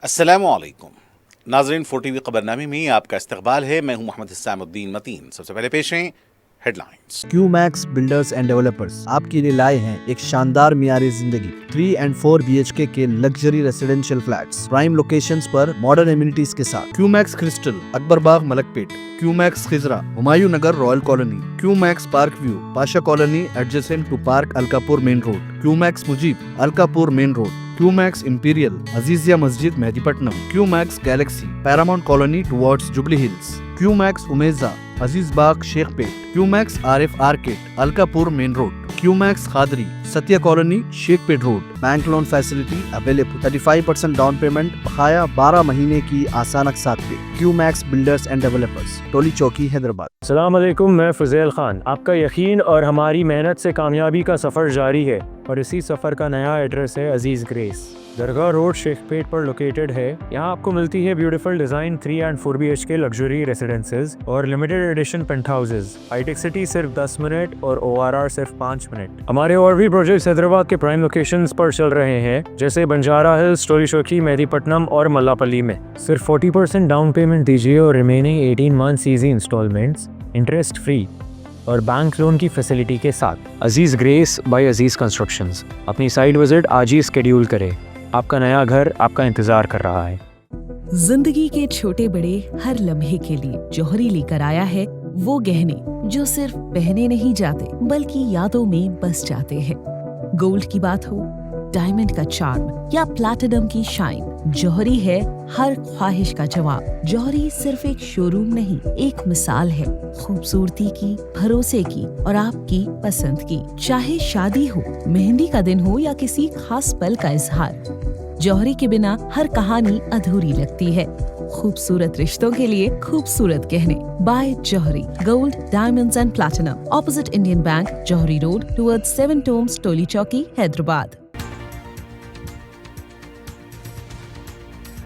السلام علیکم ناظرین، 4 TV خبر نامے میں آپ کا استقبال ہے۔ میں ہوں محمد حسام الدین متین۔ سب سے پہلے پیش ہیں headlines. Q Max builders and developers آپ کے لیے لائے ہیں ایک شاندار معیاری زندگی 3 and 4 BHK کے luxury residential flats prime locations پر ماڈرن ایمینٹیز کے ساتھ۔ QMax crystal, Akbar Bagh, Malakpet. QMax Khizra, Humayun Nagar, royal colony. QMax park view, Pasha colony adjacent to park Alkapur main road. QMax Mujeeb, Alkapur main road. QMax imperial, Azizia Masjid, Mehdipatnam. QMax galaxy, paramount colony towards Jubilee Hills. QMax Ameeza, Aziz Bagh, Shaikpet. Q Max RF arcade, Alkapur main road. QMax Khadri, Satya colony, Shaikpet road. Bank loan facility available, 35% down payment, بقایا 12 مہینے کی آسان اقساط پہ۔ کیو Max builders and developers, Toli Chowki, Hyderabad. السلام علیکم، میں فضیل خان۔ آپ کا یقین اور ہماری محنت سے کامیابی کا سفر جاری ہے، اور اسی سفر کا نیا ایڈریس ہے عزیز گریس، درگاہ روڈ، شیخ پیٹ پر لوکیٹڈ ہے۔ یہاں آپ کو ملتی ہے beautiful design 3 and 4 BHK luxury residences اور limited edition penthouses. High tech city صرف 10 منٹ اور ORR صرف 5 منٹ۔ ہمارے اور بھی پروجیکٹس حیدرآباد کے پرائم لوکیشنز پر چل رہے ہیں، جیسے بنجارہ ہلز، ٹولی چوکی، مہدی پٹنم اور ملا پلی میں۔ صرف 40% ڈاؤن پیمنٹ دیجیے اور remaining 18 months easy instalments interest free اور بینک لون کی فیسلٹی کے ساتھ۔ عزیز گریس بائی عزیز کنسٹرکشنز۔ اپنی سائٹ وزٹ آج ہی اسکیڈیول کریں، آپ کا نیا گھر آپ کا انتظار کر رہا ہے۔ زندگی کے چھوٹے بڑے ہر لمحے کے لیے جوہری لے کر آیا ہے وہ گہنے جو صرف پہنے نہیں جاتے بلکہ یادوں میں بس جاتے ہیں۔ گولڈ کی بات ہو، ڈائمنڈ کا چارم یا پلاٹینم کی شائن، جوہری ہے ہر خواہش کا جواب۔ جوہری صرف ایک شو روم نہیں، ایک مثال ہے خوبصورتی کی، بھروسے کی اور آپ کی پسند کی۔ چاہے شادی ہو، مہندی کا دن ہو یا کسی خاص پل کا اظہار، جوہری کے بنا ہر کہانی ادھوری لگتی ہے۔ خوبصورت رشتوں کے لیے خوبصورت گہنے بائے جوہری، gold, diamonds and platinum, opposite Indian bank, جوہری روڈ ٹورڈ 7 ٹومز، ٹولی چوکی، حیدرآباد۔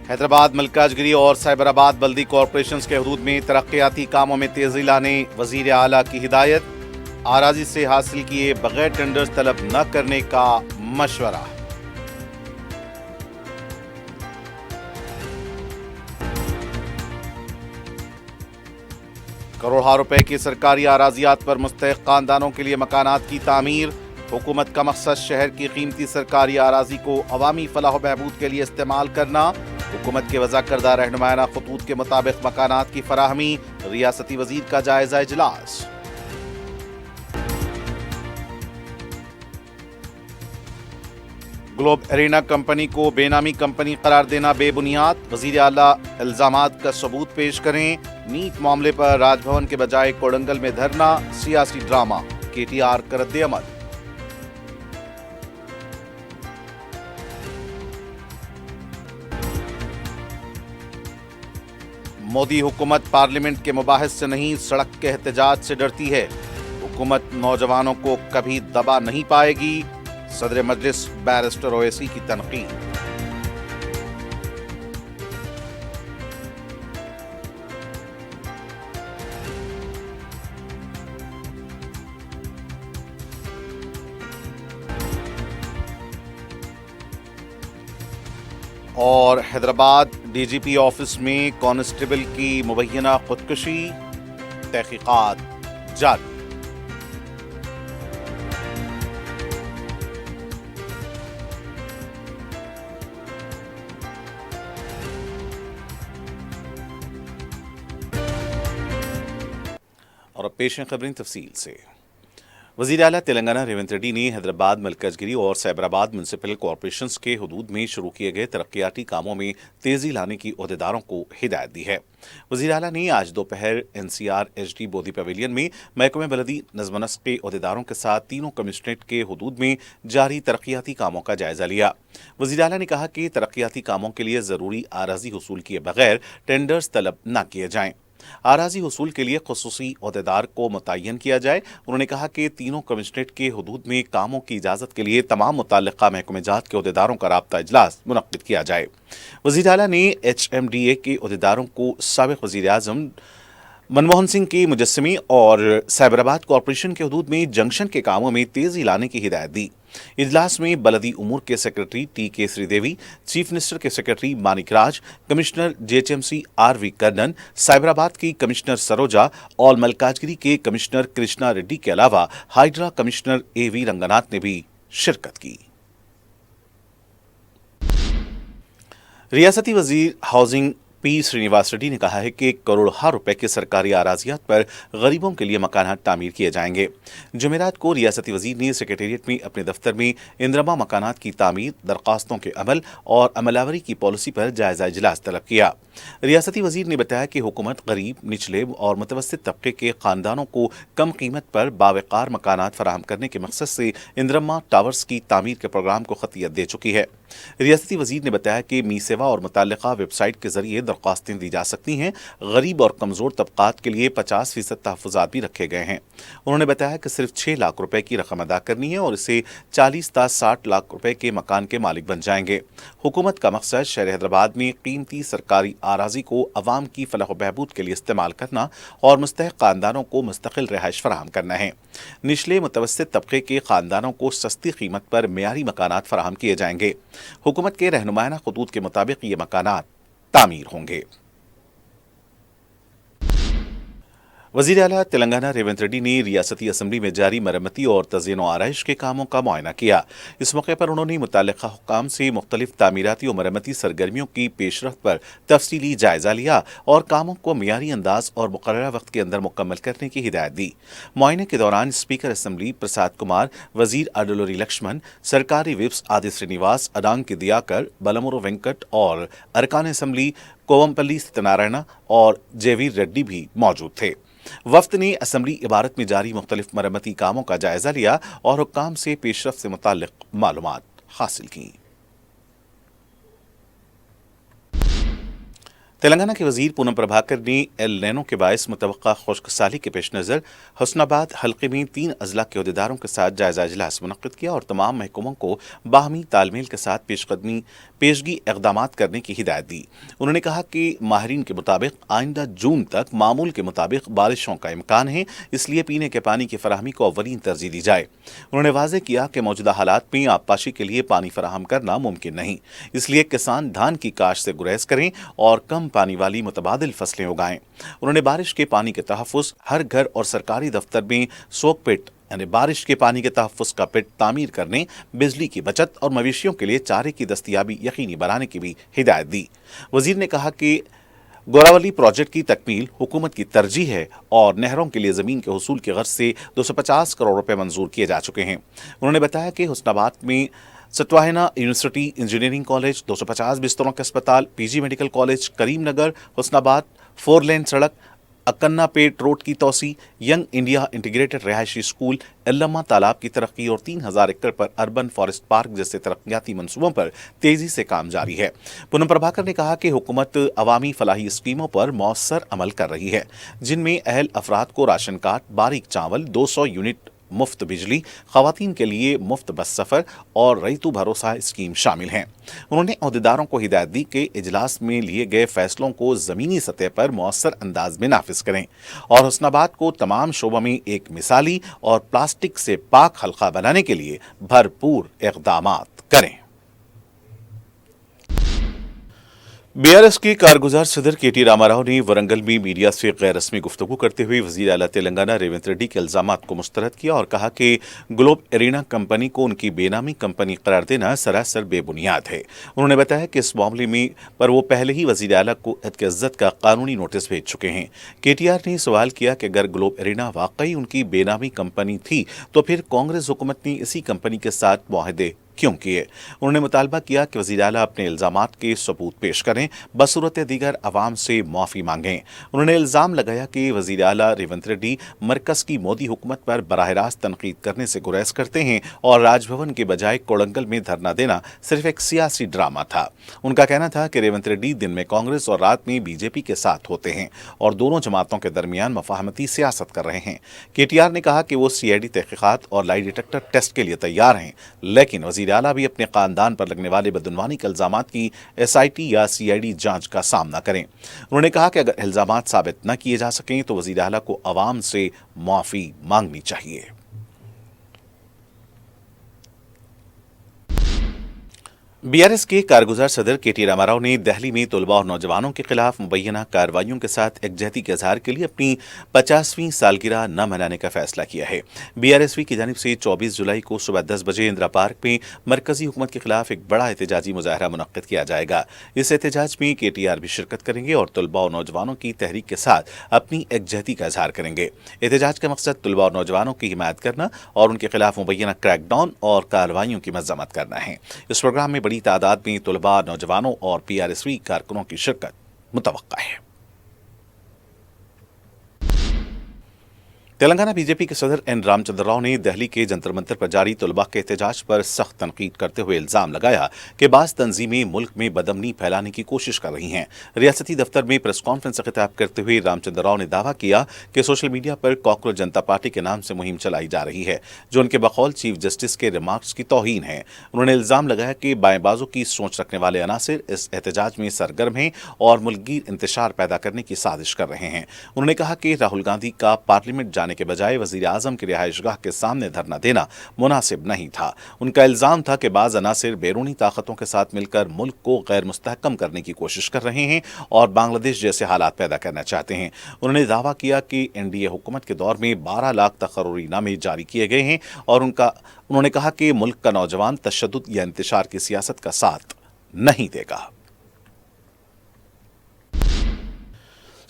حیدرآباد، ملکاج گری اور سائبرآباد بلدی کارپوریشنز کے حدود میں ترقیاتی کاموں میں تیزی لانے وزیر اعلیٰ کی ہدایت۔ اراضی سے حاصل کیے بغیر ٹینڈرز طلب نہ کرنے کا مشورہ۔ کروڑوں روپے کی سرکاری اراضیات پر مستحق خاندانوں کے لیے مکانات کی تعمیر۔ حکومت کا مقصد شہر کی قیمتی سرکاری اراضی کو عوامی فلاح و بہبود کے لیے استعمال کرنا۔ حکومت کے وضع کردہ رہنمائانہ خطوط کے مطابق مکانات کی فراہمی۔ ریاستی وزیر کا جائزہ اجلاس۔ گلوب ارینا کمپنی کو بے نامی کمپنی قرار دینا بے بنیاد۔ وزیر اعلیٰ الزامات کا ثبوت پیش کریں۔ نیٹ معاملے پر راج بھون کے بجائے کوڑنگل میں دھرنا سیاسی ڈرامہ۔ KTR کا رد عمل۔ مودی حکومت پارلیمنٹ کے مباحث سے نہیں، سڑک کے احتجاج سے ڈرتی ہے۔ حکومت نوجوانوں کو کبھی دبا نہیں پائے گی۔ صدر مجلس بیرسٹر اویسی کی تنقید۔ اور حیدرآباد DGP آفس میں کانسٹیبل کی مبینہ خودکشی، تحقیقات جاری۔ اور اب پیش ہیں خبریں تفصیل سے۔ وزیر اعلیٰ تلنگانہ ریونت ریڈی نے حیدرآباد، ملکاج گری اور سائبرآباد میونسپل کارپوریشنز کے حدود میں شروع کیے گئے ترقیاتی کاموں میں تیزی لانے کی عہدیداروں کو ہدایت دی ہے۔ وزیر اعلیٰ نے آج دوپہر NCR HD بودھی پیویلین میں محکمہ بلدی نظم و نسق کے عہدیداروں کے ساتھ تینوں کمشنریٹ کے حدود میں جاری ترقیاتی کاموں کا جائزہ لیا۔ وزیر اعلیٰ نے کہا کہ ترقیاتی کاموں کے لیے ضروری اراضی حصول کیے بغیر ٹینڈرز طلب نہ کیے جائیں۔ اراضی حصول کے لیے خصوصی عہدیدار کو متعین کیا جائے۔ انہوں نے کہا کہ تینوں کمشنریٹ کے حدود میں کاموں کی اجازت کے لیے تمام متعلقہ محکمہ جات کے عہدیداروں کا رابطہ اجلاس منعقد کیا جائے۔ وزیر اعلیٰ نے HMDA کے عہدیداروں کو سابق وزیر اعظم منموہن سنگھ کے مجسمے اور سائبرآباد کارپوریشن کے حدود میں جنکشن کے کاموں میں تیزی لانے کی ہدایت دی۔ इजलास में बलदी उमूर के secretary TK. Sridevi, chief minister के सेक्रेटरी मानिक राज, commissioner JHMC RV. Karnan, Cyberabad की कमिश्नर सरोजा और मल्काजगिरी के कमिश्नर कृष्णा रेड्डी के अलावा हाइड्रा कमिश्नर ए.वी. रंगनाथ ने भी शिरकत की। रियासती वजीर हाउसिंग पी श्रीनिवास रेड्डी ने कहा है कि करोड़ों रुपए के सरकारी अराजियात पर गरीबों के लिए मकानात तामीर किए जाएंगे। जुमेरात को रियासती वजीर ने सेक्रेटेरिएट में अपने दफ्तर में इंदिरमा मकानात की तामीर, दरखास्तों के अमल और अमलावरी की पॉलिसी पर जायजा इजलास तलब किया। रियासती वजीर ने बताया कि हुकूमत गरीब, निचले और मुतवस्सित तबके के खानदानों को कम कीमत पर बावकार मकानात फराहम करने के मकसद से इंदिरमा टावर्स की तामीर के प्रोग्राम को खतियत दे चुकी है। रियासती वजीर ने बताया कि मी सेवा और मुताल्लिका वेबसाइट के जरिए दरख्वास्तें दी जा सकती हैं। गरीब और कमजोर तबकात के लिए 50% तहफ़्फ़ुज़ात भी रखे गए हैं। उन्होंने बताया कि सिर्फ 6 लाख रुपए की रकम अदा करनी है और इसे 40 ता 60 लाख रुपए के मकान के मालिक बन जाएंगे। हुकूमत का मकसद शहर हैदराबाद में कीमती सरकारी आराजी को अवाम की फलाह बहबूद के लिए इस्तेमाल करना और मुस्तहिक़ खानदानों को मुस्तकिल रिहाइश फराहम करना है। निचले मुतवस्सित तबके के खानदानों को सस्ती कीमत पर मेयारी मकानात फराहम किए जाएंगे। हुकूमत के रहनुमायाना खतूत के मुताबिक ये मकानात तामीर होंगे। वज़ीर आला तेलंगाना रेवंत रेड्डी ने रियासती असम्बली में जारी मरम्मती और तज़यीन आराइश के कामों का मुआयना किया। इस मौके पर उन्होंने मुतल्लिक़ा हुक्काम से मुख्तलिफ तामीराती और मरम्मती सरगर्मियों की पेशरफ्त पर तफसीली जायजा लिया और कामों को मियारी अंदाज और मुकर्ररा वक्त के अंदर मुकम्मल करने की हिदायत दी। मुआयने के दौरान स्पीकर असम्बली प्रसाद कुमार, वज़ीर अडलूरी लक्ष्मण, सरकारी विप्स आदि श्रीनिवास, अडांग दियाकर, बलमुरु वेंकट और अरकान असम्बली कोवमपल्ली सत्यनारायण और जयवीर रेड्डी भी मौजूद थे। वफ्द ने असम्बली इबारत में जारी मुख्तलिफ मरम्मती कामों का जायजा लिया और हुक्काम से पेशरफ्त से मुताल्लिक मालूमात हासिल की। तेलंगाना के वजीर पूनम प्रभाकर ने एल नैनो के बायस मुतवक्का खुश्कसाली के पेश नज़र हुस्नाबाद हल्के में 3 अजला के अहदेदारों के साथ जायजा इजलास मुनक्किद किया और तमाम महकमों को बाहमी तालमेल के साथ पेशगी इक़दामात करने की हिदायत दी। उन्होंने कहा कि माहिरीन के मुताबिक आइंदा जून तक मामूल के मुताबिक बारिशों का इम्कान है, इसलिए पीने के पानी की फराहमी को अव्वलीन तरजीह दी जाए। उन्होंने वाज़ेह किया कि मौजूदा हालात में आबपाशी के लिए पानी फराहम करना मुमकिन नहीं, इसलिए किसान धान की काश्त से गुरेज करें और कम पानी वाली मुतबादिल फसलें उगाएं। उन्होंने बारिश के पानी के तहफ़्फ़ुज़, हर घर और सरकारी दफ्तर में सोक पिट यानी बारिश के पानी के तहफ़्फ़ुज़ का पिट तामीर करने, बिजली की बचत और मवेशियों के लिए चारे की दस्तयाबी यकीनी बनाने की भी हिदायत दी। वज़ीर ने कहा कि गोरावली प्रोजेक्ट की तकमील हुकूमत की तरजीह है और नहरों के लिए ज़मीन के हुसूल की गर्ज से 250 करोड़ रुपए मंजूर किए जा चुके हैं। उन्होंने बताया कि हुस्नाबाद में सतवाहिना यूनिवर्सिटी इंजीनियरिंग कॉलेज, 250 बिस्तरों के अस्पताल, PG medical college, Karimnagar, Husnabad 4 लेन सड़क, अक्कन्ना पेट रोड की तोसी, यंग इंडिया इंटीग्रेटेड रिहायशी स्कूल, एल्लम्मा तालाब की तरक्की और 3000 एकड़ पर अर्बन फॉरेस्ट पार्क जैसे तरक्याती मंसूबों पर तेजी से काम जारी है। पूनम प्रभाकर ने कहा कि हुकूमत अवामी फलाही स्कीमों पर मौसर अमल कर रही है, जिनमें अहल अफराद को राशन कार्ड, बारीक चावल, 200 यूनिट मुफ्त बिजली, खवातीन के लिए मुफ्त बस सफ़र और रईतु भरोसा स्कीम शामिल हैं। उन्होंने अहदेदारों को हिदायत दी कि इजलास में लिए गए फैसलों को ज़मीनी सतह पर मौसर अंदाज में नाफिज करें और हुस्नाबाद को तमाम शोबों में एक मिसाली और प्लास्टिक से पाक हल्का बनाने के लिए भरपूर इक़दामात करें। बीआरएस के कारगुजार सदर के.टी. रामाराव ने वरंगल में मीडिया से गैर रस्मी गुफ्तगू करते हुए वज़ीर आला तेलंगाना रेवंत रेड्डी के इल्ज़ामात को मुस्तरद किया और कहा कि ग्लोब एरिना कंपनी को उनकी बेनामी कंपनी करार देना सरासर बेबुनियाद है। उन्होंने बताया कि इस मामले में पर वो पहले ही वज़ीर आला को इज्जत का कानूनी नोटिस भेज चुके हैं। केटीआर ने सवाल किया कि अगर ग्लोब एरिना वाकई उनकी बेनामी कंपनी थी तो फिर कांग्रेस हुकूमत ने इसी कंपनी के साथ मुआहदे क्यों किए। उन्होंने मुतालबा किया कि वज़ीर आला अपने इल्ज़ामात के सबूत पेश करें, बसूरत दीगर अवाम से माफ़ी मांगें। उन्होंने इल्ज़ाम लगाया कि वज़ीर आला रेवंत रेड्डी मरकज़ की मोदी हुकूमत पर बराह रास्त तनकीद करने से गुरेज करते हैं और राजभवन के बजाय कोड़ंगल में धरना देना सिर्फ एक सियासी ड्रामा था। उनका कहना था कि रेवंत रेड्डी दिन में कांग्रेस और रात में बीजेपी के साथ होते हैं और दोनों जमातों के दरमियान मफाहमती सियासत कर रहे हैं। केटीआर ने कहा कि वो सीआईडी तहकीकात और लाई डिटेक्टर टेस्ट के लिए तैयार हैं, लेकिन वज़ीर आला भी अपने खानदान पर लगने वाले बदउनवानी के इल्जामात की एसआईटी या सीआईडी जांच का सामना करें। उन्होंने कहा कि अगर इल्जामात साबित न किए जा सकें तो वज़ीर आला को अवाम से माफी मांगनी चाहिए। बीआरएस के कारगुजार सदर केटी रामाराव ने दिल्ली में तलबा और नौजवानों के खिलाफ मुबैना कार्रवाइयों के साथ यकजहती के इजहार के लिए अपनी 50वीं सालगिरह न मनाने का फैसला किया है। बीआरएसवी की जानिब से 24 जुलाई को सुबह 10 बजे इंदिरा पार्क में मरकजी हुकूमत के खिलाफ एक बड़ा एहतजाजी मुजाहरा मुनक्किद किया जाएगा। इस एहतजाज में केटीआर भी शिरकत करेंगे और तलबा और नौजवानों की तहरीक के साथ अपनी यकजहती का इजहार करेंगे। एहतजाज का मकसद तलबा और नौजवानों की हिमायत करना और उनके खिलाफ मुबैना क्रैकडाउन और कार्रवाइयों की मजम्मत करना है। इस प्रोग्राम में बड़ी तादाद में तलबा, नौजवानों और बीआरएसवी कारकुनों की शिरकत मुतवक्का है। तेलंगाना बीजेपी के सदर एन रामचंद्र राव ने दिल्ली के जंतर मंतर पर जारी तलबा के एहतजाज पर सख्त तनकीद करते हुए इल्जाम लगाया कि बाज़ तंजीमें मुल्क में बदअमनी फैलाने की कोशिश कर रही हैं। रियासती दफ्तर में प्रेस कॉन्फ्रेंस से खिताब करते हुए रामचंद्र राव ने दावा किया कि सोशल मीडिया पर कॉकरोच जनता पार्टी के नाम से मुहिम चलाई जा रही है, जो उनके बकौल चीफ जस्टिस के रिमार्क्स की तौहीन है। उन्होंने इल्जाम लगाया कि बाएं बाजू की सोच रखने वाले अनासिर इस एहतजाज में सरगर्म हैं और मुल्कगीर इंतशार पैदा करने की साजिश कर रहे हैं। उन्होंने कहा कि राहुल गांधी का पार्लियामेंट जाने के बजाय वजीर आजम की रिहाइशगाह के सामने धरना देना मुनासिब नहीं था। उनका इल्जाम था कि बाज़ अनासिर बैरूनी ताकतों के साथ मिलकर मुल्क को गैर मुस्तहकम करने की कोशिश कर रहे हैं और बांग्लादेश जैसे हालात पैदा करना चाहते हैं। उन्होंने दावा किया कि एनडीए हुकूमत के दौर में 12 लाख तकर्रुरी नामे जारी किए गए हैं और उन्होंने कहा कि मुल्क का नौजवान तशद्दुद या इंतशार की सियासत का साथ नहीं देगा।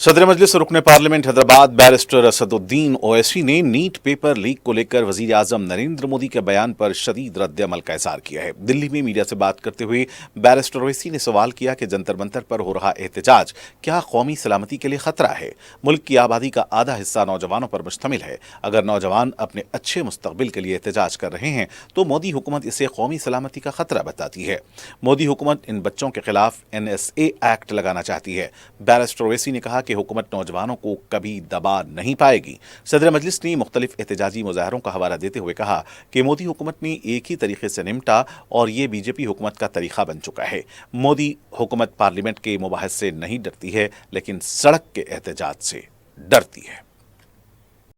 सदर मजलिस रुकने पार्लियामेंट हैदराबाद बैरिस्टर असदुद्दीन ओवैसी ने नीट पेपर लीक को लेकर वजीर आजम नरेंद्र मोदी के बयान पर शदीद रद्द अमल का इज़हार किया है। दिल्ली में मीडिया से बात करते हुए बैरिस्टर ओवैसी ने सवाल किया कि जंतर मंतर पर हो रहा एहतजाज क्या कौमी सलामती के लिए खतरा है। मुल्क की आबादी का आधा हिस्सा नौजवानों पर मुश्तमिल है। अगर नौजवान अपने अच्छे मुस्तकबिल के लिए एहतजाज कर रहे हैं तो मोदी हुकूमत इसे कौमी सलामती का खतरा बताती है। मोदी हुकूमत इन बच्चों के खिलाफ NSA एक्ट लगाना चाहती है। बैरिस्टर ओवैसी ने कहा कि हुकूमत नौजवानों को कभी दबा नहीं पाएगी। सदर मजलिस ने मुख्तलिफ एहतजाजी मुजाहरों का हवाला देते हुए कहा कि मोदी हुकूमत ने एक ही तरीके से निपटा और ये बीजेपी हुकूमत का तरीका बन चुका है। मोदी हुकूमत पार्लियामेंट के मुबाहिस से नहीं डरती है, लेकिन सड़क के एहतजाज से डरती है।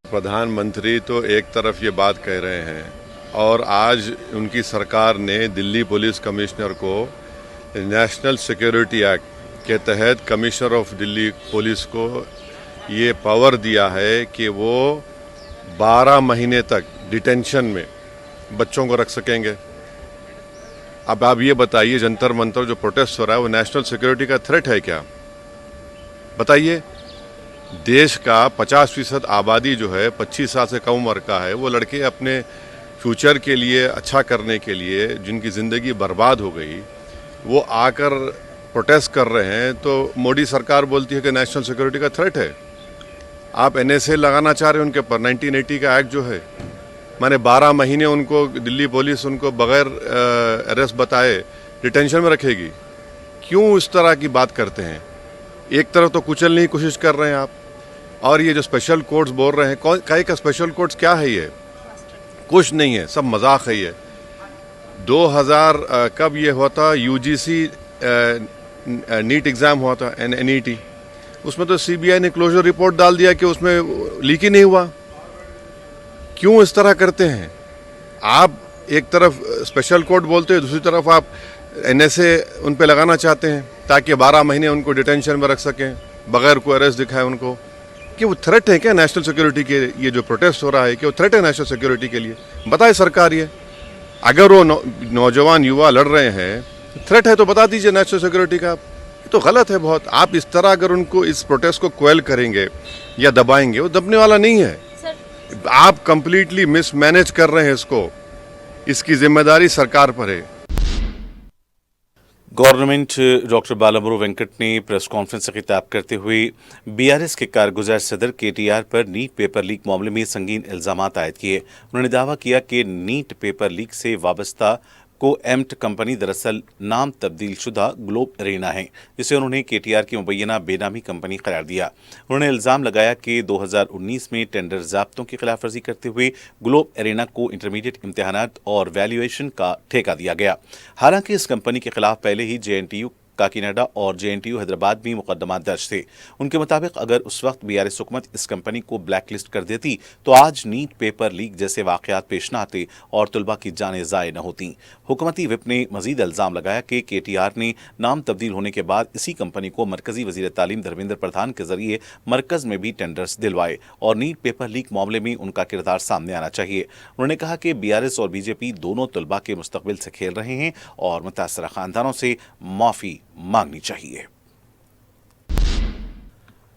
प्रधानमंत्री तो एक तरफ ये बात कह रहे हैं और आज उनकी सरकार ने दिल्ली पुलिस कमिश्नर को नेशनल सिक्योरिटी एक्ट के तहत कमिश्नर ऑफ दिल्ली पुलिस को ये पावर दिया है कि वो 12 महीने तक डिटेंशन में बच्चों को रख सकेंगे। अब आप ये बताइए, जंतर मंतर जो प्रोटेस्ट हो रहा है वो नेशनल सिक्योरिटी का थ्रेट है क्या? बताइए। देश का 50% आबादी जो है 25 साल से कम उम्र का है, वो लड़के अपने फ्यूचर के लिए अच्छा करने के लिए जिनकी ज़िंदगी बर्बाद हो गई, वो आकर प्रोटेस्ट कर रहे हैं तो मोदी सरकार बोलती है कि नेशनल सिक्योरिटी का थ्रेट है। आप NSA लगाना चाह रहे हैं उनके ऊपर, 1980 का एक्ट जो है, माने 12 महीने उनको दिल्ली पुलिस उनको बगैर अरेस्ट बताए डिटेंशन में रखेगी। क्यों इस तरह की बात करते हैं? एक तरफ तो कुचलने की कोशिश कर रहे हैं आप, और ये जो स्पेशल कोर्ट्स बोल रहे हैं, कई का स्पेशल कोर्ट्स क्या है? ये कुछ नहीं है, सब मजाक है ये। 2000 कब ये हुआ था, UGC नीट एग्ज़ाम हुआ था, NET, उसमें तो CBI ने क्लोजर रिपोर्ट डाल दिया कि उसमें लीक ही नहीं हुआ। क्यों इस तरह करते हैं आप? एक तरफ स्पेशल कोर्ट बोलते हैं, दूसरी तरफ आप NSA उन पे लगाना चाहते हैं ताकि 12 महीने उनको डिटेंशन में रख सकें बगैर कोई अरेस्ट दिखाए उनको। कि वो थ्रेट है क्या नेशनल सिक्योरिटी के? ये जो प्रोटेस्ट हो रहा है कि वो थ्रेट है नेशनल सिक्योरिटी के लिए? बताए सरकार ये। अगर वो नौजवान युवा लड़ रहे हैं, थ्रेट है तो बता दीजिए नेशनल सिक्योरिटी का। तो गलत है बहुत। आप इस तरह अगर उनको इस प्रोटेस्ट को क्वेल करेंगे या दबाएंगे, वो दबने वाला नहीं है। आप कंप्लीटली मिसमैनेज कर रहे हैं इसको, इसकी जिम्मेदारी सरकार पर है। गवर्नमेंट डॉक्टर बालामुरु वेंकट ने प्रेस कॉन्फ्रेंस से खिताब करते हुए बीआरएस के कारगुजार सदर केटीआर पर नीट पेपर लीक मामले में संगीन इल्जामात आयद किए। उन्होंने दावा किया कि नीट पेपर लीक से वाबस्ता कोएम्ट कंपनी दरअसल नाम तब्दील शुदा ग्लोब एरेना है, जिसे उन्होंने केटीआर की मुबैना बेनामी कंपनी करार दिया। उन्होंने इल्ज़ाम लगाया कि 2019 में टेंडर ज़ाब्तों की खिलाफ वर्जी करते हुए ग्लोब एरेना को इंटरमीडिएट इम्तहानात और वैल्यूएशन का ठेका दिया गया। हालांकि इस कंपनी के खिलाफ पहले ही JNTU काकीनाडा और JNTU हैदराबाद में मुकदमा दर्ज थे। उनके मुताबिक अगर उस वक्त BRS हुकूमत इस कंपनी को ब्लैकलिस्ट कर देती तो आज नीट पेपर लीक जैसे वाकयात पेश न आते और तुलबा की जानें ज़ाय न होती। हुकूमती विप ने मजीद इल्ज़ाम लगाया कि KTR ने नाम तब्दील होने के बाद इसी कंपनी को मरकजी वज़ीर तालीम धर्मेंद्र प्रधान के जरिए मरकज में भी टेंडर्स दिलवाए और नीट पेपर लीक मामले में उनका किरदार सामने आना चाहिए। उन्होंने कहा कि BRS और BJP दोनों तुलबा के मुस्तकबिल से खेल रहे हैं और मुतासरा खानदानों से माफी मांगनी चाहिए।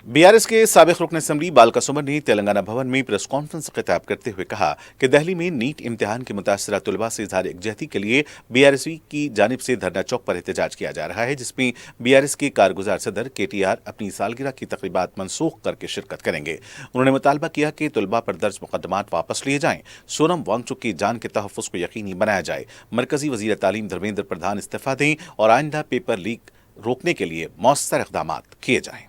BRS के साबिक रुकन असम्बली बालका सुमर ने तेलंगाना भवन में प्रेस कॉन्फ्रेंस से खिताब करते हुए कहा कि दिल्ली में नीट इम्तिहान के मुतासरा तुलबा से इजहार यकजहती के लिए BRSV की जानिब से धरना चौक पर एहतजाज किया जा रहा है, जिसमें BRS के कारगुजार सदर KTR अपनी सालगिरह की तकरीबात मनसूख करके शिरकत करेंगे। उन्होंने मुतालबा किया कि तुलबा पर दर्ज मुकदमात वापस लिए जाएं, सोनम वांगचुक की जान के तहफ़्फ़ुज़ को यकीनी बनाया जाए, मरकजी वज़ीर तालीम धर्मेंद्र प्रधान इस्तीफ़ा दें और आइंदा पेपर लीक रोकने के लिए मौसर इक़दामात किए जाएं।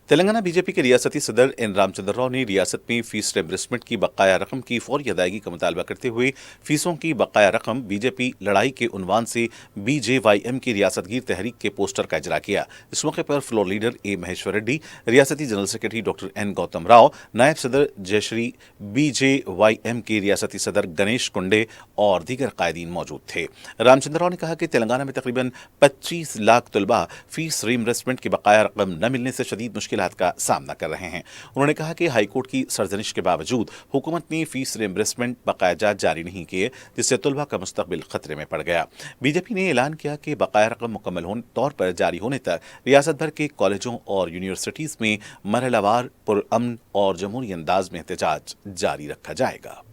तेलंगाना BJP के रियासती सदर N रामचंद्र राव ने रियासत में फीस रिइंबर्समेंट की बकाया रकम की फौरी अदायगी का मुतालबा करते हुए फीसों की बकाया रकम BJP लड़ाई के उन्वान से BJYM की रियासतगीर तहरीक के पोस्टर का इजरा किया। इस मौके पर floor leader A Maheshwar Reddy, रियासती general secretary doctor N Gautam Rao, नायब सदर जयश्री BJYM के रियासती सदर गणेश कुंडे और दीगर कायदीन मौजूद थे। रामचंद्र राव ने कहा कि तेलंगाना में तकरीबन 25 लाख तुलबा फीस रिइंबर्समेंट की बकाया रकम न मिलने से शदीद मुश्किल का सामना कर रहे हैं। उन्होंने कहा कि हाईकोर्ट की सरजनिश के बावजूद हुकूमत ने फीस रिइंबर्समेंट बकाया जारी नहीं किए, जिससे तुलबा का मुस्तकबिल खतरे में पड़ गया। BJP ने ऐलान किया कि बकाया रकम मुकम्मल तौर पर जारी होने तक रियासत भर के कॉलेजों और यूनिवर्सिटीज में मरहलावार पुरअमन और जमहूरी अंदाज में एहतजाज जारी रखा जाएगा।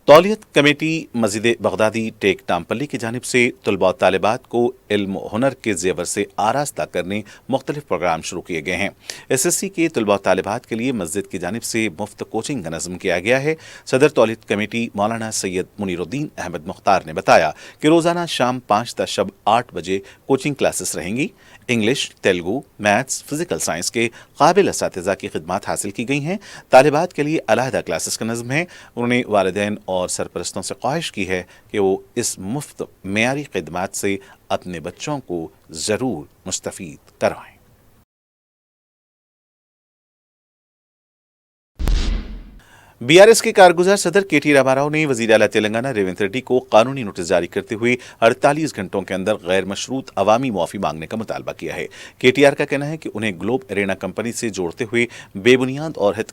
तौलियत कमेटी मस्जिद बगदादी टेक नामपल्ली की जानिब से तलबा और तालिबात को इल्म हुनर के जेवर से आरास्ता करने मुख्तलिफ प्रोग्राम शुरू किए गए हैं। SSC के तलबा और तालिबात के लिए मस्जिद की जानिब से मुफ्त कोचिंग का नज़म किया गया है। सदर तौलियत कमेटी मौलाना सैयद मुनीरुद्दीन अहमद मुख्तार ने बताया कि रोज़ाना शाम 5 ता शब 8 बजे कोचिंग क्लासेस रहेंगी। English, Telugu, maths, physical science के काबिल असातिज़ा की खिदमात हासिल की गई हैं। तालिबात के लिए अलहदा क्लासेस का नज़म है। उन्होंने वालिदैन और सरपरस्तों से ख्वाहिश की है कि वो इस मुफ्त मेयारी खिदमात से अपने बच्चों को ज़रूर मुस्तफ़ीद करवाएं। BRS के कारगुजार सदर KT रामाराव ने वज़ीर आला तेलंगाना रेवंत रेड्डी को कानूनी नोटिस जारी करते हुए 48 घंटों के अंदर गैर मशरूत अवामी मुआफ़ी मांगने का मुतालबा किया है। KTR का कहना है कि उन्हें ग्लोब एरेना कंपनी से जोड़ते हुए बेबुनियाद और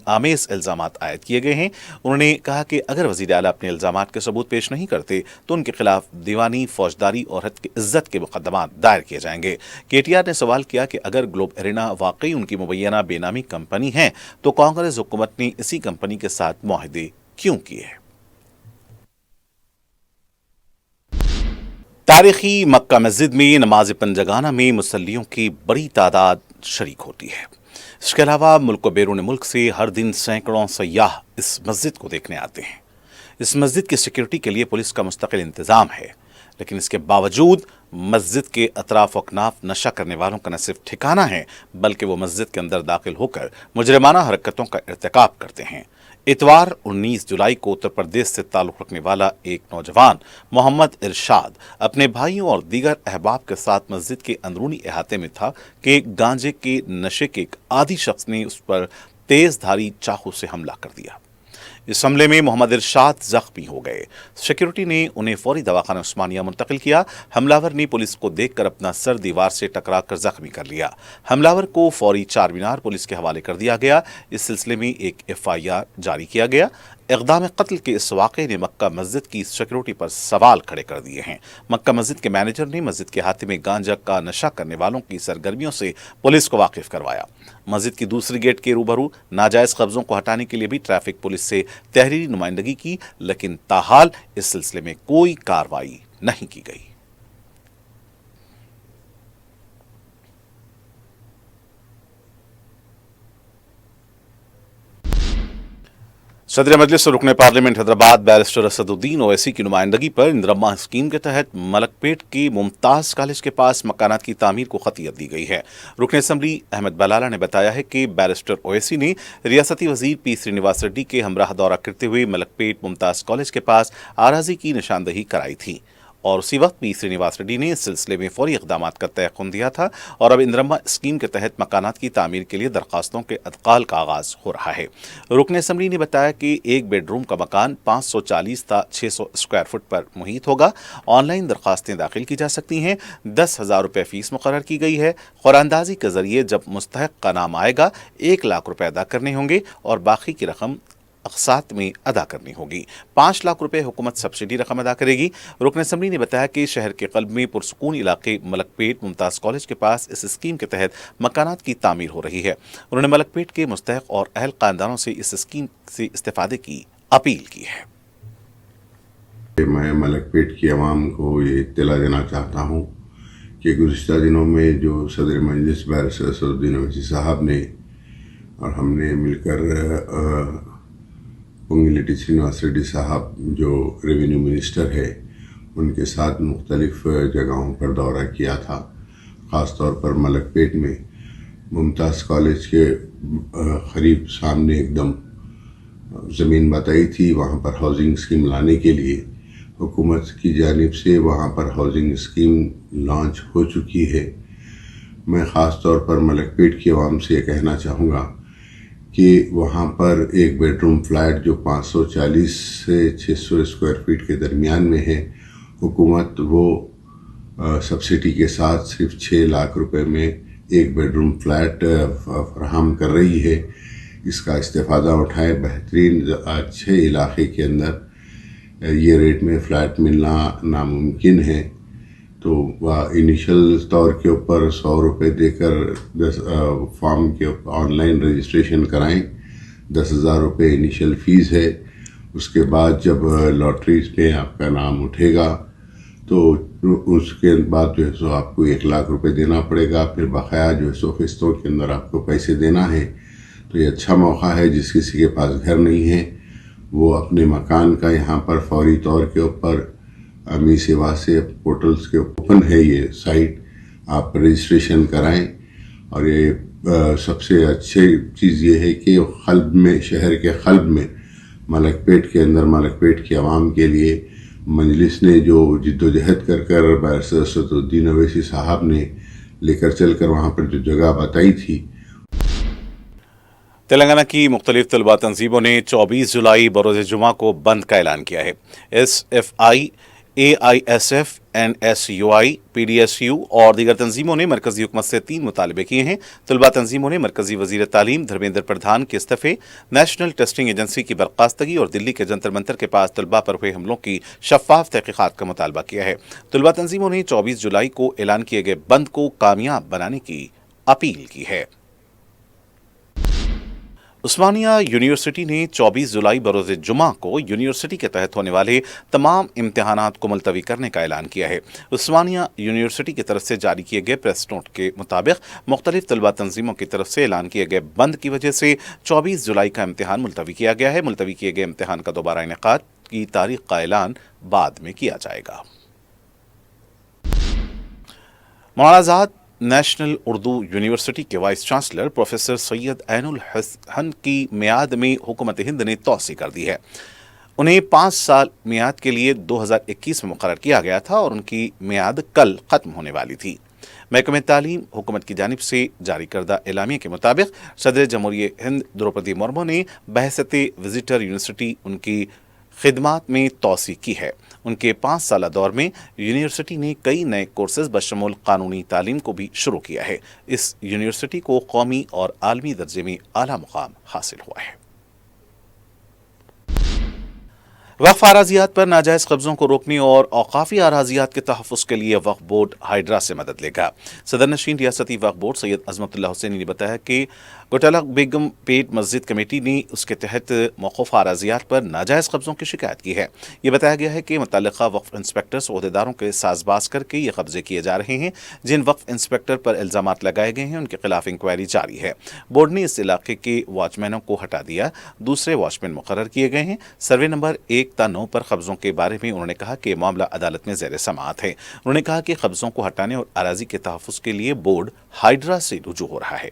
आमेज इल्ज़ामात आयद किए गए हैं। उन्होंने कहा कि अगर वज़ीर आला अपने इल्ज़ामात के सबूत पेश नहीं करते तो उनके खिलाफ दीवानी, फौजदारी और हद की इज्जत के मुकदमात दायर किए जाएंगे। KTR ने सवाल किया कि अगर ग्लोब एरेना वाकई उनकी मुबैना बेनामी कंपनी है तो कांग्रेस हुकूमत ने इसी कंपनी के साथ मुआहदे क्यों किए। तारीखी मक्का मस्जिद में नमाज पंजगाना में मुसल्लियों की बड़ी तादाद शरीक होती है। इसके अलावा मुल्क व बैरून मुल्क से हर दिन सैकड़ों सयाह इस मस्जिद को देखने आते हैं। इस मस्जिद की सिक्योरिटी के लिए पुलिस का मुस्तकिल इंतजाम है, लेकिन इसके बावजूद मस्जिद के अतराफ अकनाफ नशा करने वालों का न सिर्फ ठिकाना है बल्कि वो मस्जिद के अंदर दाखिल होकर मुजरिमाना हरकतों का इर्तिकाब करते हैं। इतवार 19 जुलाई को उत्तर प्रदेश से ताल्लुक़ रखने वाला एक नौजवान मोहम्मद इरशाद अपने भाइयों और दीगर अहबाब के साथ मस्जिद के अंदरूनी अहाते में था कि गांजे के नशे के एक आदी शख्स ने उस पर तेज़धारी चाकू से हमला कर दिया। इस हमले में मोहम्मद इरशाद जख्मी हो गए। सिक्योरिटी ने उन्हें फौरी दवाखाना उस्मानिया मुंतकिल किया। हमलावर ने पुलिस को देखकर अपना सर दीवार से टकराकर जख्मी कर लिया। हमलावर को फौरी चारमीनार पुलिस के हवाले कर दिया गया। इस सिलसिले में एक FIR जारी किया गया। इक़दाम कत्ल के इस वाक़े ने मक्का मस्जिद की सिक्योरिटी पर सवाल खड़े कर दिए हैं। मक्का मस्जिद के मैनेजर ने मस्जिद के हाथे में गांजा का नशा करने वालों की सरगर्मियों से पुलिस को वाकिफ करवाया। मस्जिद की दूसरी गेट के रूबरू नाजायज़ कब्ज़ों को हटाने के लिए भी ट्रैफिक पुलिस से तहरीरी नुमाइंदगी की, लेकिन ताहाल इस सिलसिले में कोई कार्रवाई नहीं की गई। सदर मजलिस रुकन पार्लियामेंट हैदराबाद बैरिस्टर असदुद्दीन ओवैसी की नुमाइंदगी पर इंदिरम्मा स्कीम के तहत मलकपेट के मुमताज कॉलेज के पास मकानात की तामीर को खतियत दी गई है। रुकन असम्बली अहमद बलाला ने बताया है कि बैरिस्टर ओवैसी ने रियासती वजीर पी श्रीनिवास रेड्डी के हमराह दौरा करते हुए मलकपेट मुमताज कॉलेज के पास आराजी की निशानदही कराई थी और उसी वक्त पी श्रीनिवास रेड्डी ने इस सिलसिले में फौरी इक़दाम का तयक़ुन दिया था और अब इंदिरम्मा स्कीम के तहत मकानात की तामीर के लिए दरख्वास्तों के अदकाल का आगाज़ हो रहा है। रुकन असम्बली ने बताया कि एक बेडरूम का मकान 540 था 600 स्क्वायर फुट पर मुहित होगा। ऑनलाइन दरख्वास्तें दाखिल की जा सकती हैं। 10,000 रुपये फ़ीस मुकर्रर की गई है। ख़ुरानदाजी के ज़रिए जब मुस्तहक़ का नाम आएगा 1 लाख रुपये अदा करने होंगे और बाकी की रकम अक़सात में अदा करनी होगी। 5 लाख रुपए हुकूमत सब्सिडी रकम अदा करेगी। रुकन असम्बली ने बताया कि शहर के क़ल्ब में पुरसकून इलाके मलकपेट मुमताज़ कॉलेज के पास इस स्कीम के तहत मकानात की तामीर हो रही है। उन्होंने मलकपेट के मुस्तहक़ और अहल ख़ानदानों से इस स्कीम से इस्तेफ़ादे की अपील की है। मैं मलकपेट की आवाम को ये इत्तला देना चाहता हूँ कि गुज़िश्ता दिनों में जो सदर मजलिस बैरिस्टर असदुद्दीन ओवैसी साहब ने और हमने मिलकर पुंगिलेटी श्रीनिवास रेड्डी साहब जो रेवेन्यू मिनिस्टर है उनके साथ मुख्तलिफ जगहों पर दौरा किया था। ख़ास तौर पर मलकपेट में मुमताज़ कॉलेज के करीब सामने एकदम ज़मीन बताई थी। वहाँ पर हाउसिंग स्कीम लाने के लिए हुकूमत की जानिब से वहाँ पर हाउसिंग स्कीम लॉन्च हो चुकी है। मैं ख़ास तौर पर मलकपेट की आवाम से कहना चाहूँगा कि वहाँ पर एक बेडरूम फ्लैट जो 540 से 600 स्क्वायर फीट के दरमियान में है, हुकूमत वो सब्सिडी के साथ सिर्फ 6 लाख रुपए में एक बेडरूम फ्लैट फराहम कर रही है। इसका इस्तेफ़ादा उठाए। बेहतरीन अच्छे इलाके के अंदर ये रेट में फ़्लैट मिलना नामुमकिन है, तो वह इनिशियल तौर के ऊपर 100 रुपये देकर 10 फॉर्म के ऑनलाइन रजिस्ट्रेशन कराएं। 10,000 रुपये इनिशियल फ़ीस है। उसके बाद जब लॉटरी में आपका नाम उठेगा तो उसके बाद जो है सो आपको 1 लाख रुपए देना पड़ेगा। फिर बकाया जो है सो किस्तों के अंदर आपको पैसे देना है। तो ये अच्छा मौका है। जिस किसी के पास घर नहीं है वो अपने मकान का यहाँ पर फौरी तौर के ऊपर मी सेवा से पोर्टल्स के ओपन है ये साइट, आप रजिस्ट्रेशन कराएं। और ये सबसे अच्छी चीज़ ये है कि क़ल्ब में, शहर के क़ल्ब में मलकपेट के अंदर मलकपेट की आवाम के लिए मजलिस ने जो जिद्दोजहद कर बैरिस्टर असदुद्दीन ओवैसी साहब ने लेकर चलकर वहाँ पर जो जगह बताई थी। तेलंगाना की मुख्तलिफ तलबा तंजीमों ने 24 जुलाई बरोज़ जुमा को बंद का ऐलान किया है। SFI, AISF, NSUI, PDSU और दीगर तंजीमों ने मरकजी हुकूमत से 3 मुतालबे किए हैं। तलबा तंजीमों ने मरकजी वज़ीर तालीम धर्मेंद्र प्रधान के इस्तीफ़े, नेशनल टेस्टिंग एजेंसी की बर्खास्तगी और दिल्ली के जंतर मंतर के पास तलबा पर हुए हमलों की शफाफ तहक़ीक़ात का मुतालबा किया है। तलबा तंजीमों ने 24 जुलाई को ऐलान किए गए बंद को कामयाब बनाने की अपील की है। उस्मानिया यूनिवर्सिटी ने 24 जुलाई बरोज़ जुमा को यूनिवर्सिटी के तहत होने वाले तमाम इम्तिहानात को मुलतवी करने का ऐलान किया है। उस्मानिया यूनिवर्सिटी की तरफ से जारी किए गए प्रेस नोट के मुताबिक मुख्तलिफ तलबा तंजीमों की तरफ से ऐलान किए गए बंद की वजह से 24 जुलाई का इम्तिहान मुलतवी किया गया है। मुलतवी किए गए इम्तिहान का दोबारा इनेकाद की तारीख का ऐलान बाद में किया जाएगा। मौलाना आज़ाद नेशनल उर्दू यूनिवर्सिटी के vice chancellor professor Syed Ainul Hasan की मियाद में हुकूमत हिंद ने तौसी कर दी है। उन्हें 5 साल मियाद के लिए 2021 में मुकर्रर किया गया था और उनकी मियाद कल ख़त्म होने वाली थी। महकमे तालीम हुकूमत की जानिब से जारी करदा एलामिया के मुताबिक सदर जमहूरियत हिंद द्रौपदी मुर्मू ने बहसते विजिटर यूनिवर्सिटी उनकी खिदमात में तौसी की है। उनके 5 साल दौर में यूनिवर्सिटी ने कई नए कोर्सेज बशमूल कानूनी तालीम को भी शुरू किया है। इस यूनिवर्सिटी को कौमी और आलमी दर्जे में आला मुकाम हासिल हुआ है। वक्फ अराज़ियात पर नाजायज़ कब्ज़ों को रोकने और औक़ाफ़ी अराज़ियात के तहफ़्फ़ुज़ के लिए वक्फ बोर्ड हाइड्रा से मदद लेगा। सदर नशीन रियासती वक्फ बोर्ड सैयद अज़मतुल्लाह हुसैनी ने बताया कि गोटाला बेगम पेट मस्जिद कमेटी ने उसके तहत मौकूफ अराजियात पर नाजायज़ कब्ज़ों की शिकायत की है। ये बताया गया है कि मुतल्लिका वक्फ इंस्पेक्टर्स अहदेदारों के साजबाज करके ये कब्जे किए जा रहे हैं। जिन वक्फ इंस्पेक्टर पर इल्ज़ामात लगाए गए हैं उनके खिलाफ इंक्वायरी जारी है। बोर्ड ने इस इलाके के वॉचमैनों को हटा दिया, दूसरे वॉचमैन मुकर्रर किए गए हैं। सर्वे नंबर 1/9 पर कब्ज़ों के बारे में उन्होंने कहा कि मामला अदालत में ज़ेर समाअत है। उन्होंने कहा कि कब्ज़ों को हटाने और अराजी के तहफ़्फ़ुज़ के लिए बोर्ड हाइड्रा से रुजू हो रहा है।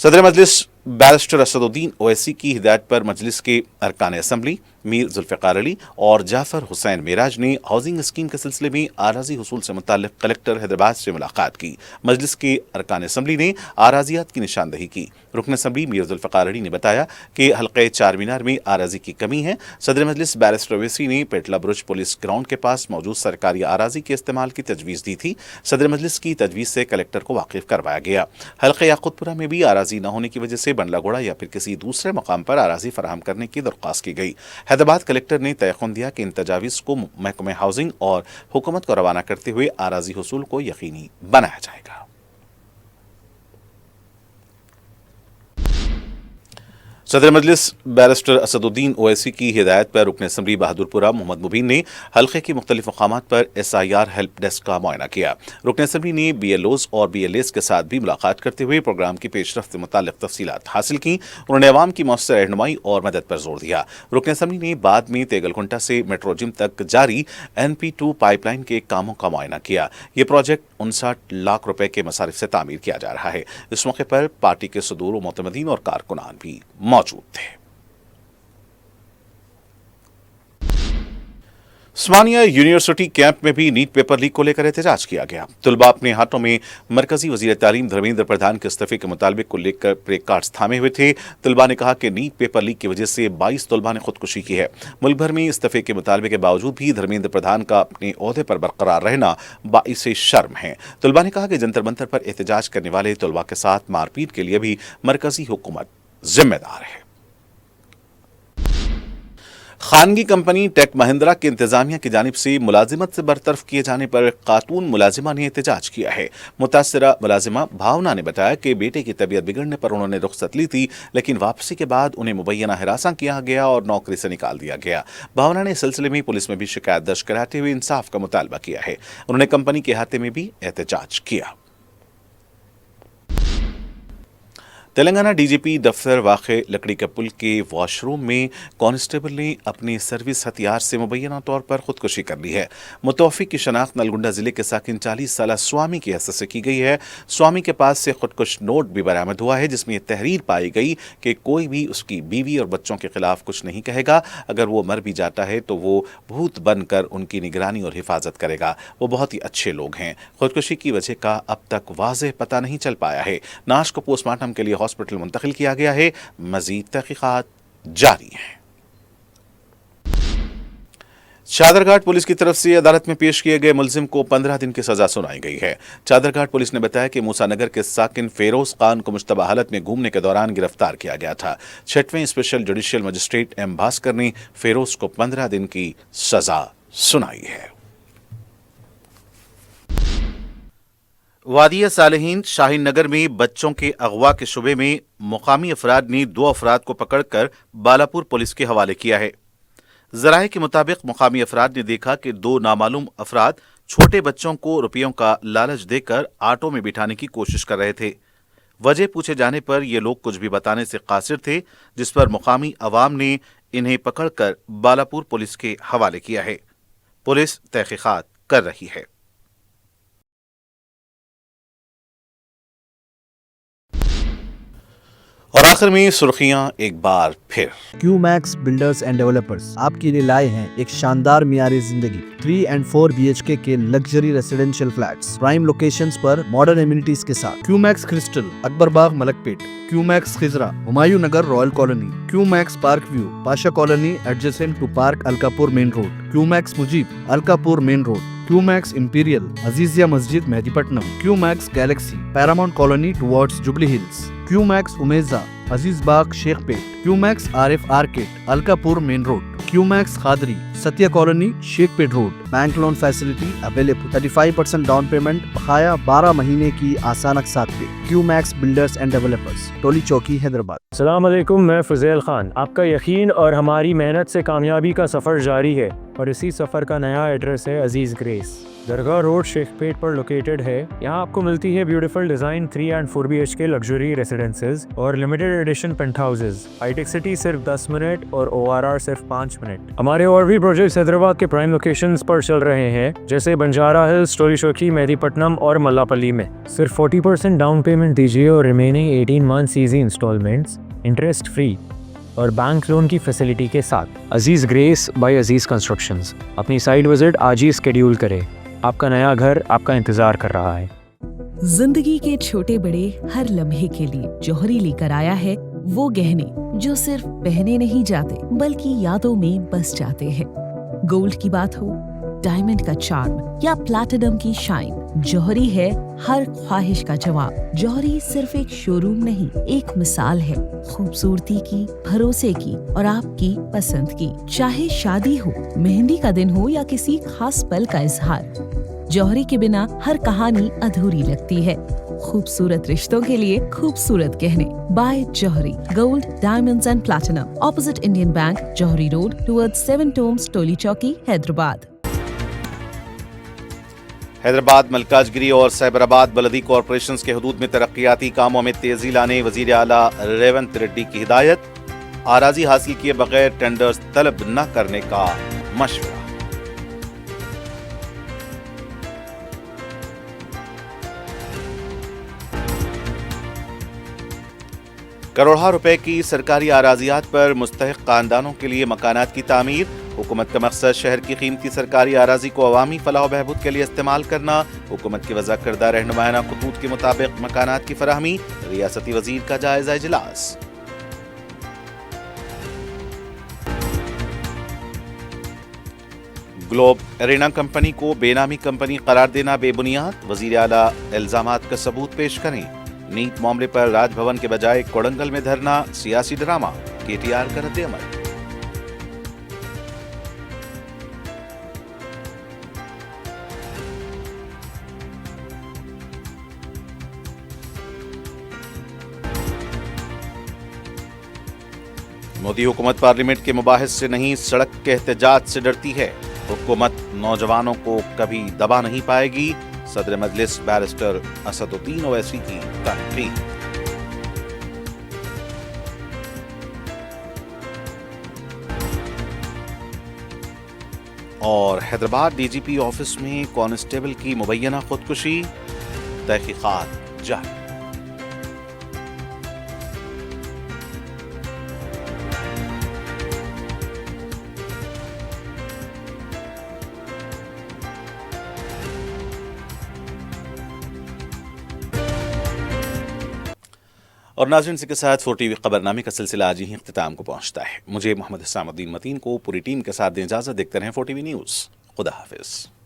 सदर मजलिस बैरिस्टर असदुद्दीन ओवैसी की हिदायत पर मजलिस के अरकान असम्बली मीर जुल्फ़िकार अली और जाफर हुसैन मेराज ने हाउसिंग स्कीम के सिलसिले में आराजी हुसूल से मुताल्लिक़ कलेक्टर हैदराबाद से मुलाकात की। मजलिस के अरकान असम्बली ने आराजियात की निशानदही की। रुकन असम्बली मीर जुल्फ़िकार अली ने बताया कि हल्क़े चार मीनार में आराजी की कमी है। सदर मजलिस बैरिस्टर ओवैसी ने पेटला बुरुज पुलिस ग्राउंड के पास मौजूद सरकारी आराजी के इस्तेमाल की तजवीज़ दी थी। सदर मजलिस की तजवीज़ से कलेक्टर को वाकिफ़ करवाया गया। हल्क़े याक़ूतपुरा में भी आराजी न होने की वजह से बंडलागोड़ा या फिर किसी दूसरे मकाम पर आराजी फराहम करने की दरख्वास्त की गई। हैदराबाद कलेक्टर ने तयक़ुन दिया कि इन तजावीज़ को महकमे हाउसिंग और हुकूमत को रवाना करते हुए आराजी हुसूल को यकीनी बनाया जाएगा। सदर मजलिस बैरिस्टर असदुद्दीन ओवैसी की हिदायत पर रुकन असम्बली बहादुरपुरा मोहम्मद मुबीन ने हल्के की मुख्तलिफ मकामात पर SIR हेल्प डेस्क का मुआयना किया। रुकन असम्बली ने BLOs और BLAs के साथ भी मुलाकात करते हुए प्रोग्राम की पेशरफ्त से मुताल्लिक़ तफसीलात हासिल की। उन्होंने अवाम की मौसर रहनुमाई और मदद पर जोर दिया। रुकन असम्बली ने बाद में तेगलकुंटा से मेट्रो जिम तक जारी NP2 पाइपलाइन के कामों का मुआयना किया। ये प्रोजेक्ट 59 लाख रुपए के मसारिफ से तामीर किया जा रहा है। इस मौके पर पार्टी के सदूर व मोतमदीन और कारकुनान भी मौजूद थे। उस्मानिया यूनिवर्सिटी कैंप में भी नीट पेपर लीक को लेकर एहतजाज किया गया। तलबा अपने हाथों में मरकजी वजीर तालीम धर्मेंद्र प्रधान के इस्तीफे के मुतालबे को लेकर प्ले कार्ड्स थामे हुए थे। तलबा ने कहा कि नीट पेपर लीक की वजह से 22 तलबा ने खुदकुशी की है। मुल्क भर में इस्तीफे के मुतालबे के बावजूद भी धर्मेंद्र प्रधान का अपने ओहदे पर बरकरार रहना बाइसे शर्म है। तलबा ने कहा कि जंतर मंतर पर एहतजाज करने वाले तलबा के साथ मारपीट के लिए भी मरकजी हुकूमत जिम्मेदार है। खानगी कंपनी टेक महिंद्रा के इंतजामिया की जानिब से मुलाजिमत से बरतरफ किए जाने पर खातून मुलाजिमा ने एहतजाज किया है। मुतासिरा मुलाजिमा भावना ने बताया कि बेटे की तबीयत बिगड़ने पर उन्होंने रुख्सत ली थी, लेकिन वापसी के बाद उन्हें मुबैना हिरासा किया गया और नौकरी से निकाल दिया गया। भावना ने इस सिलसिले में पुलिस में भी शिकायत दर्ज कराते हुए इंसाफ का मुतालबा किया है। उन्होंने कंपनी के अहाते में भी एहतजाज किया। तेलंगाना DGP दफ्तर वाक़े लकड़ी के पुल के वॉशरूम में कांस्टेबल ने अपने सर्विस हथियार से मुबैना तौर पर खुदकुशी कर ली है। मुतवफ़्फ़ी की शनाख्त नलगुंडा जिले के साकिन 40 साला स्वामी की हैसियत से की गई है। स्वामी के पास से खुदकुश नोट भी बरामद हुआ है, जिसमें यह तहरीर पाई गई कि कोई भी उसकी बीवी और बच्चों के खिलाफ कुछ नहीं कहेगा। अगर वो मर भी जाता है तो वो भूत बनकर उनकी निगरानी और हिफाजत करेगा। वो बहुत ही अच्छे लोग हैं। खुदकुशी की वजह का अब तक वाज़ेह पता नहीं चल पाया है। नाश को पोस्टमार्टम के लिए हॉस्पिटल मुंतकिल किया गया है। मजीद तहकीकात जारी है। चादरघाट पुलिस की तरफ से अदालत में पेश किए गए मुलजिम को 15 दिन की सजा सुनाई गई है। चादरघाट पुलिस ने बताया कि मूसानगर के साकिन फेरोज खान को मुश्तबा हालत में घूमने के दौरान गिरफ्तार किया गया था। 6वें special judicial magistrate M Bhaskar ने फेरोज को 15 दिन की सजा सुनाई है। वादिया सालेहीन शाहीन नगर में बच्चों के अगवा के शुबे में मुकामी अफराद ने 2 अफराद को पकड़कर बालापुर पुलिस के हवाले किया है। जराए के मुताबिक मुकामी अफराद ने देखा कि 2 नामालूम अफराद छोटे बच्चों को रुपयों का लालच देकर ऑटो में बिठाने की कोशिश कर रहे थे। वजह पूछे जाने पर ये लोग कुछ भी बताने से कासिर थे, जिस पर मुकामी अवाम ने इन्हें पकड़कर बालापुर पुलिस के हवाले किया है। पुलिस तहकीकात कर रही है। और आखिर में सुर्खियां एक बार फिर। क्यूमैक्स बिल्डर्स एंड डेवलपर्स आपके लिए लाए हैं एक शानदार मियारी जिंदगी 3 and 4 BHK के luxury residential flats prime locations पर मॉडर्न एमिनिटीज के साथ। QMax crystal Akbar Bagh Malakpet, QMax Khizra Humayun Nagar royal colony, QMax park view Pasha colony adjacent to park Alkapur main road, QMax Mujeeb Alkapur main road, QMax imperial Azizia Masjid Mehdipatnam, QMax galaxy paramount colony towards Jubilee Hills, QMax Umeza Aziz Bagh Shaikpet, QMax RF arcade Alkapur main road, QMax Khadri, Satya Colony, Sheikhpet Road. Bank loan facility available. 35% down payment, बकाया 12 महीने की आसान अक़सात पे. QMax Builders and Developers, टोली चौकी, हैदराबाद. अस्सलाम वालेकुम, मैं फुज़ैल खान. आपका यकीन और हमारी मेहनत से कामयाबी का सफ़र जारी है और इसी सफ़र का नया एड्रेस है अजीज़ ग्रेस. दरगाह रोड शेखपेट पर लोकेटेड है. यहाँ आपको मिलती है beautiful design 3 and 4 BHK luxury residences और limited edition penthouses. High tech city सिर्फ 10 मिनट और ORR सिर्फ 5 मिनट. हमारे और भी प्रोजेक्ट्स हैदराबाद के प्राइम लोकेशंस पर चल रहे हैं, जैसे बंजारा हिल्स, टोली चौकी, मेहदीपट्टनम और मल्लापल्ली में. सिर्फ 40% डाउन पेमेंट दीजिए और remaining 18 months easy installments, interest free और बैंक लोन की फैसिलिटी के साथ. Aziz grace by Aziz constructions. अपनी साइट विजिट आज ही स्केड्यूल करें. आपका नया घर आपका इंतजार कर रहा है. जिंदगी के छोटे बड़े हर लम्हे के लिए जौहरी लेकर आया है वो गहने जो सिर्फ पहने नहीं जाते बल्कि यादों में बस जाते हैं. गोल्ड की बात हो, डायमंड का चार्म या प्लैटिनम की शाइन, जौहरी है हर ख्वाहिश का जवाब. जौहरी सिर्फ एक शोरूम नहीं, एक मिसाल है खूबसूरती की, भरोसे की और आपकी पसंद की. चाहे शादी हो, मेहंदी का दिन हो या किसी खास पल का इजहार, जौहरी के बिना हर कहानी अधूरी लगती है. खूबसूरत रिश्तों के लिए खूबसूरत गहने by Johri. Gold, diamonds and platinum, opposite Indian bank, Johri road, towards 7 tombs, Toli Chowki, Hyderabad. Hyderabad, Malkajgiri और साइबराबाद बलदी कॉरपोरेशंस के हदूद में तरक्याती कामों में तेजी लाने वजीर आला रेवंत रेड्डी की हिदायत. आराजी हासिल किए बगैर टेंडर्स तलब न करने का मशवरा. करोड़ों रुपए की सरकारी आराजियात पर मुस्तहिक खानदानों के लिए मकानात की तामीर. हुकूमत का मकसद शहर की कीमती सरकारी आराजी को अवामी फलाह बहबूद के लिए इस्तेमाल करना. हुकूमत की वज़ा करदा रहनुमायाना खतूत के मुताबिक मकानात की फराहमी. रियासती वजीर का जायजा इजलास. ग्लोब एरेना कंपनी को बेनामी कंपनी करार देना बेबुनियाद. वजीर आला इल्जामात का सबूत पेश करें. नीट मामले पर राजभवन के बजाय कोडंगल में धरना सियासी ड्रामा. KTR का रद्द-ए-अमल. मोदी हुकूमत पार्लियामेंट के मुबाहिस से नहीं, सड़क के एहतजाज से डरती है. हुकूमत नौजवानों को कभी दबा नहीं पाएगी. सदर मजलिस बैरिस्टर असदुद्दीन ओवैसी की तनकीद. और हैदराबाद DGP ऑफिस में कांस्टेबल की मुबैना खुदकुशी. तहकीकात जारी. और नाज़रीन, इसी के साथ 4TV खबरनामे का सिलसिला आज ही इख्तिताम को पहुंचता है. मुझे मोहम्मद हिसामुद्दीन मतीन को पूरी टीम के साथ दें इजाज़त. देखते रहें 4TV न्यूज़. खुदा हाफिज़.